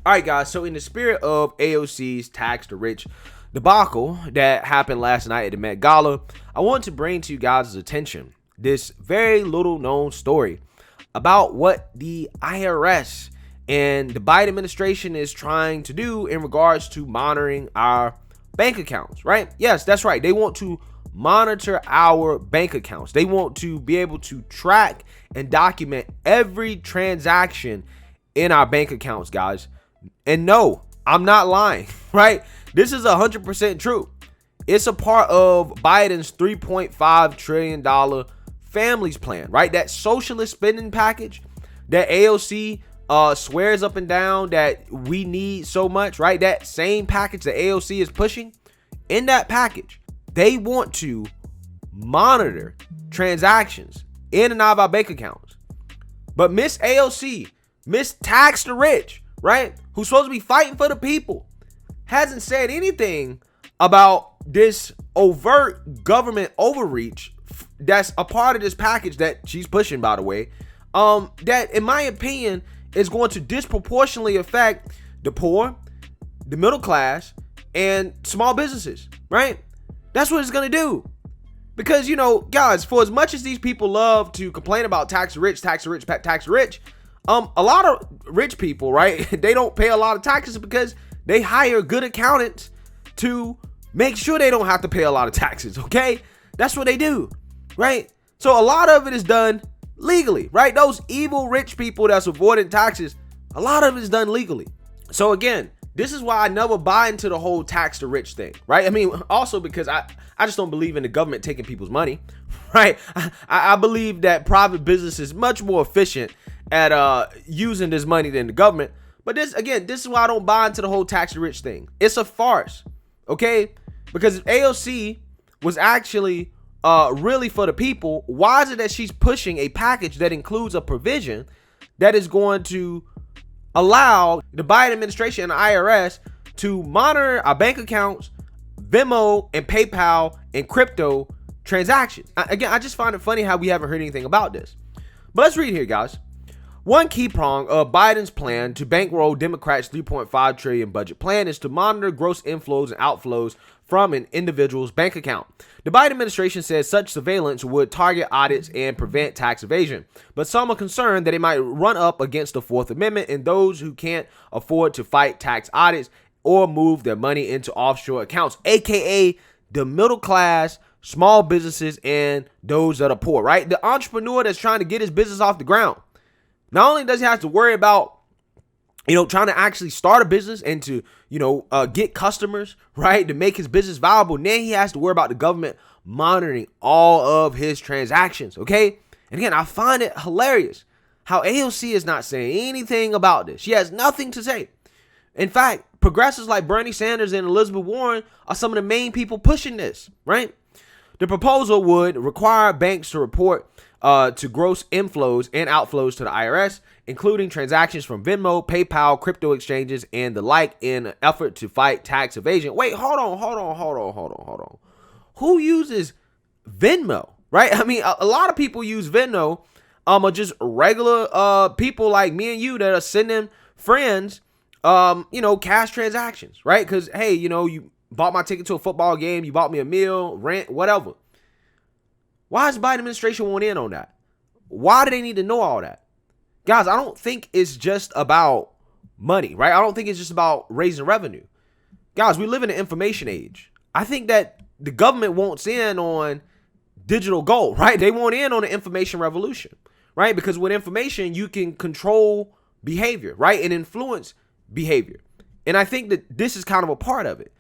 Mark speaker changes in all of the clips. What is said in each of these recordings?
Speaker 1: All right, guys. So in the spirit of AOC's tax the rich debacle that happened last night at the Met Gala, I want to bring to you guys' attention this very little known story about what the IRS and the Biden administration is trying to do in regards to monitoring our bank accounts, right? Yes, that's right. They want to monitor our bank accounts. They want to be able to track and document every transaction in our bank accounts, guys. And no, I'm not lying, right? This is 100% true. It's a part of Biden's $3.5 trillion families plan, right? That socialist spending package that AOC swears up and down that we need so much, right? That same package that AOC is pushing. In that package, they want to monitor transactions in and out of our bank accounts. But Miss AOC, Miss Tax the Rich, right, who's supposed to be fighting for the people, hasn't said anything about this overt government overreach that's a part of this package that she's pushing, by the way, that in my opinion is going to disproportionately affect the poor, the middle class, and small businesses, right? That's what it's going to do. Because, you know, guys, for as much as these people love to complain about tax rich, a lot of rich people, right, they don't pay a lot of taxes because they hire good accountants to make sure they don't have to pay a lot of taxes, okay? That's what they do, right? So a lot of it is done legally, right? Those evil rich people that's avoiding taxes, a lot of it is done legally. So again, this is why I never buy into the whole tax the rich thing, right? I mean, also because I just don't believe in the government taking people's money, right? I believe that private business is much more efficient at using this money than the government. But this is why I don't buy into the whole tax the rich thing. It's a farce, okay? Because if AOC was actually really for the people, why is it that she's pushing a package that includes a provision that is going to allow the Biden administration and the IRS to monitor our bank accounts, Venmo and PayPal and crypto transactions? Again, I just find it funny how we haven't heard anything about this. But let's read here, guys. One key prong of Biden's plan to bankroll Democrats' $3.5 trillion budget plan is to monitor gross inflows and outflows from an individual's bank account. The Biden administration says such surveillance would target audits and prevent tax evasion, but some are concerned that it might run up against the Fourth Amendment and those who can't afford to fight tax audits or move their money into offshore accounts, aka the middle class, small businesses, and those that are poor, right? The entrepreneur that's trying to get his business off the ground. Not only does he have to worry about, trying to actually start a business and to, get customers, right, to make his business viable, then he has to worry about the government monitoring all of his transactions, okay? And again, I find it hilarious how AOC is not saying anything about this. She has nothing to say. In fact, progressives like Bernie Sanders and Elizabeth Warren are some of the main people pushing this, right? The proposal would require banks to report to gross inflows and outflows to the IRS, including transactions from Venmo, PayPal, crypto exchanges, and the like in an effort to fight tax evasion. Wait, hold on. Who uses Venmo, right? I mean, a lot of people use Venmo, are just regular people like me and you that are sending friends, cash transactions, right? Because, hey, you bought my ticket to a football game, you bought me a meal, rent, whatever. Why is the Biden administration want in on that? Why do they need to know all that? Guys, I don't think it's just about money, right? I don't think it's just about raising revenue. Guys, we live in an information age. I think that the government wants in on digital gold, right? They want in on the information revolution, right? Because with information, you can control behavior, right? And influence behavior. And I think that this is kind of a part of it.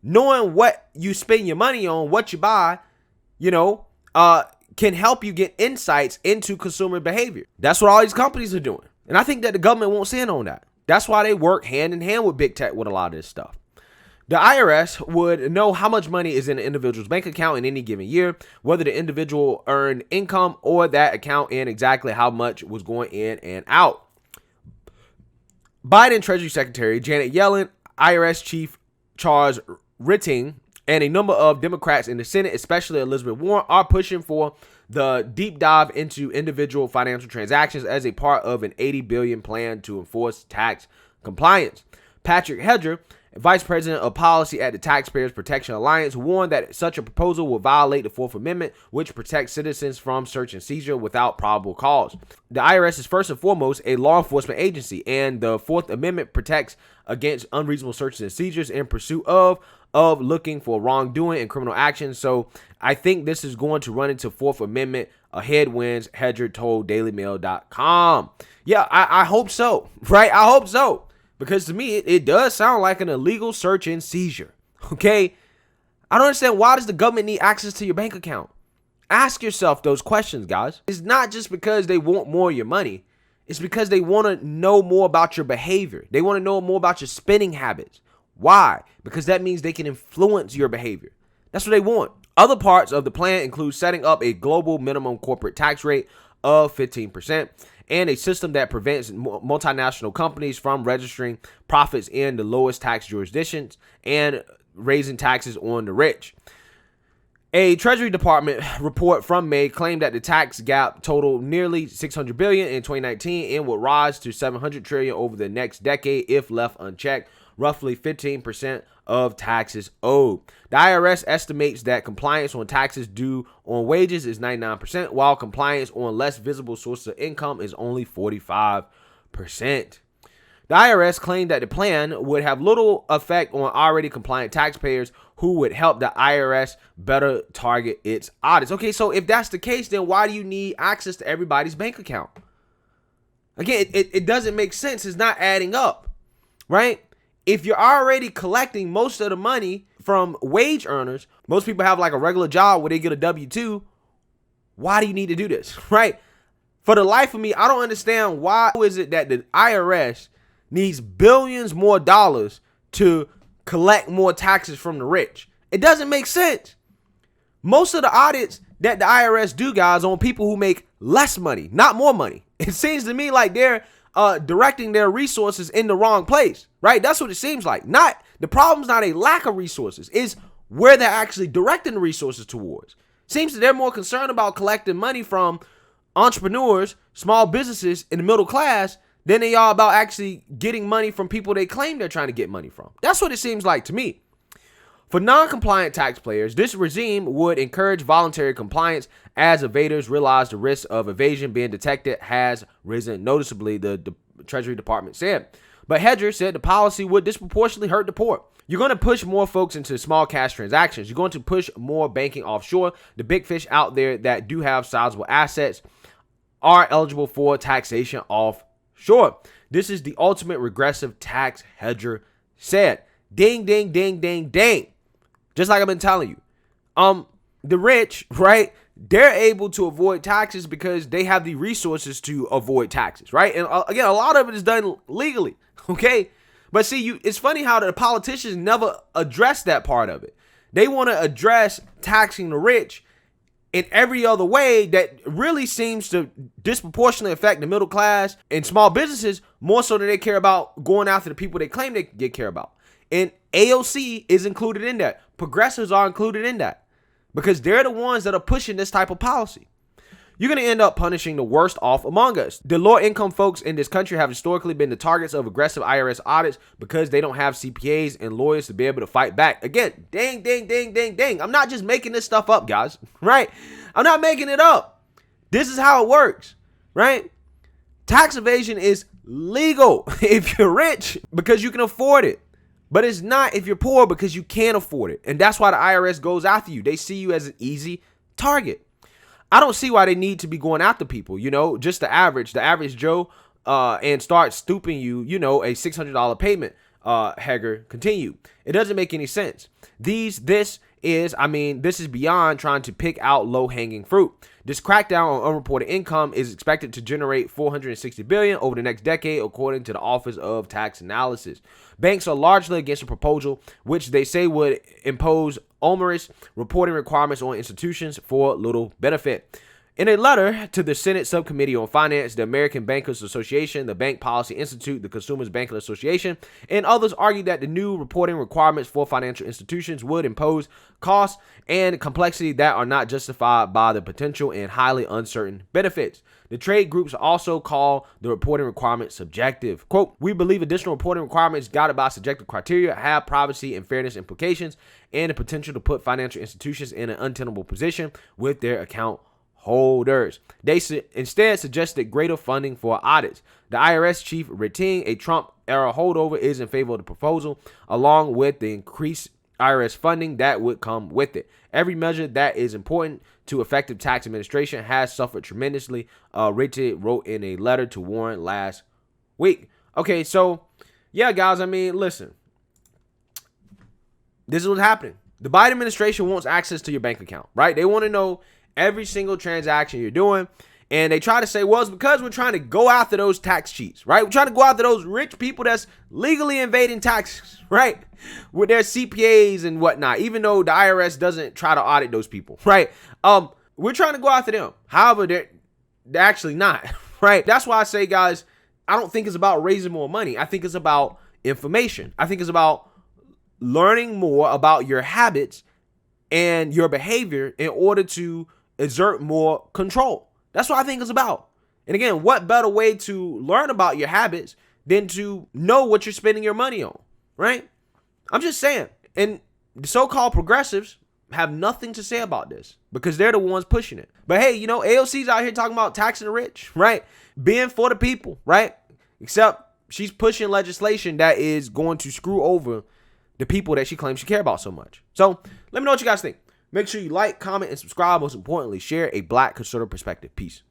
Speaker 1: Knowing what you spend your money on, what you buy, can help you get insights into consumer behavior. That's what all these companies are doing. And I think that the government won't stand on that. That's why they work hand in hand with big tech with a lot of this stuff. The IRS would know how much money is in an individual's bank account in any given year, whether the individual earned income or that account, and exactly how much was going in and out. Biden Treasury Secretary Janet Yellen, IRS Chief Charles Ritting, and a number of Democrats in the Senate, especially Elizabeth Warren, are pushing for the deep dive into individual financial transactions as a part of an $80 billion plan to enforce tax compliance. Patrick Hedger, Vice President of Policy at the Taxpayers Protection Alliance, warned that such a proposal will violate the Fourth Amendment, which protects citizens from search and seizure without probable cause. The IRS is first and foremost a law enforcement agency, and the Fourth Amendment protects against unreasonable searches and seizures in pursuit of looking for wrongdoing and criminal action. So I think this is going to run into Fourth Amendment headwinds, Hedger told DailyMail.com. Yeah, I hope so, right? I hope so. Because to me, it does sound like an illegal search and seizure, okay? I don't understand, why does the government need access to your bank account? Ask yourself those questions, guys. It's not just because they want more of your money. It's because they want to know more about your behavior. They want to know more about your spending habits. Why? Because that means they can influence your behavior. That's what they want. Other parts of the plan include setting up a global minimum corporate tax rate of 15%. And a system that prevents multinational companies from registering profits in the lowest tax jurisdictions and raising taxes on the rich. A Treasury Department report from May claimed that the tax gap totaled nearly $600 billion in 2019 and would rise to $700 trillion over the next decade if left unchecked, roughly 15% of taxes owed. The IRS estimates that compliance on taxes due on wages is 99%, while compliance on less visible sources of income is only 45%. The IRS claimed that the plan would have little effect on already compliant taxpayers, who would help the IRS better target its audits. Okay, so if that's the case, then why do you need access to everybody's bank account? Again, it doesn't make sense. It's not adding up, right? If you're already collecting most of the money from wage earners, most people have like a regular job where they get a W-2. Why do you need to do this, right? For the life of me, I don't understand, why is it that the IRS needs billions more dollars to collect more taxes from the rich? It doesn't make sense. Most of the audits that the IRS do, guys, on people who make less money, not more money. It seems to me like they're directing their resources in the wrong place, right? That's what it seems like. Not the problem's not a lack of resources, is where they're actually directing the resources towards. Seems that they're more concerned about collecting money from entrepreneurs, small businesses in the middle class than they are about actually getting money from people they claim they're trying to get money from. That's what it seems like to me. For non-compliant taxpayers, this regime would encourage voluntary compliance as evaders realize the risk of evasion being detected has risen noticeably, the Treasury Department said. But Hedger said the policy would disproportionately hurt the poor. You're going to push more folks into small cash transactions. You're going to push more banking offshore. The big fish out there that do have sizable assets are eligible for taxation offshore. This is the ultimate regressive tax, Hedger said. Ding, ding, ding, ding, ding. Just like I've been telling you. The rich, right, they're able to avoid taxes because they have the resources to avoid taxes, right? And again, a lot of it is done legally, okay? But see, it's funny how the politicians never address that part of it. They want to address taxing the rich in every other way that really seems to disproportionately affect the middle class and small businesses more so than they care about going after the people they claim they care about. And AOC is included in that. Progressives are included in that because they're the ones that are pushing this type of policy. You're going to end up punishing the worst off among us. The lower income folks in this country have historically been the targets of aggressive IRS audits because they don't have CPAs and lawyers to be able to fight back. Again, ding, ding, ding, ding, ding. I'm not just making this stuff up, guys, right? I'm not making it up. This is how it works, right? Tax evasion is legal if you're rich because you can afford it. But it's not if you're poor because you can't afford it. And that's why the IRS goes after you. They see you as an easy target. I don't see why they need to be going after people, just the average Joe, and start stooping you, a $600 payment, Hedger continued. It doesn't make any sense. This is beyond trying to pick out low-hanging fruit. This crackdown on unreported income is expected to generate $460 billion over the next decade, according to the Office of Tax Analysis. Banks are largely against the proposal, which they say would impose onerous reporting requirements on institutions for little benefit. In a letter to the Senate Subcommittee on Finance, the American Bankers Association, the Bank Policy Institute, the Consumers Banking Association, and others argued that the new reporting requirements for financial institutions would impose costs and complexity that are not justified by the potential and highly uncertain benefits. The trade groups also call the reporting requirements subjective. Quote, we believe additional reporting requirements guided by subjective criteria have privacy and fairness implications and the potential to put financial institutions in an untenable position with their account holders. They instead suggested greater funding for audits. The IRS chief Rating, a Trump-era holdover, is in favor of the proposal, along with the increased IRS funding that would come with it. Every measure that is important to effective tax administration has suffered tremendously, Rating wrote in a letter to Warren last week. Okay, so, yeah, guys, I mean, listen. This is what's happening. The Biden administration wants access to your bank account, right? They want to know every single transaction you're doing. And they try to say, well, it's because we're trying to go after those tax cheats, right? We're trying to go after those rich people that's legally evading taxes, right? With their CPAs and whatnot, even though the IRS doesn't try to audit those people, right? We're trying to go after them. However, they're actually not, right? That's why I say, guys, I don't think it's about raising more money. I think it's about information. I think it's about learning more about your habits and your behavior in order to exert more control. That's what I think it's about. And again, what better way to learn about your habits than to know what you're spending your money on, right? I'm just saying. And the so-called progressives have nothing to say about this because they're the ones pushing it. But hey, you know, AOC's out here talking about taxing the rich, right? Being for the people, right? Except she's pushing legislation that is going to screw over the people that she claims she care about so much. So let me know what you guys think. Make sure you like, comment, and subscribe. Most importantly, share a Black conservative perspective. Peace.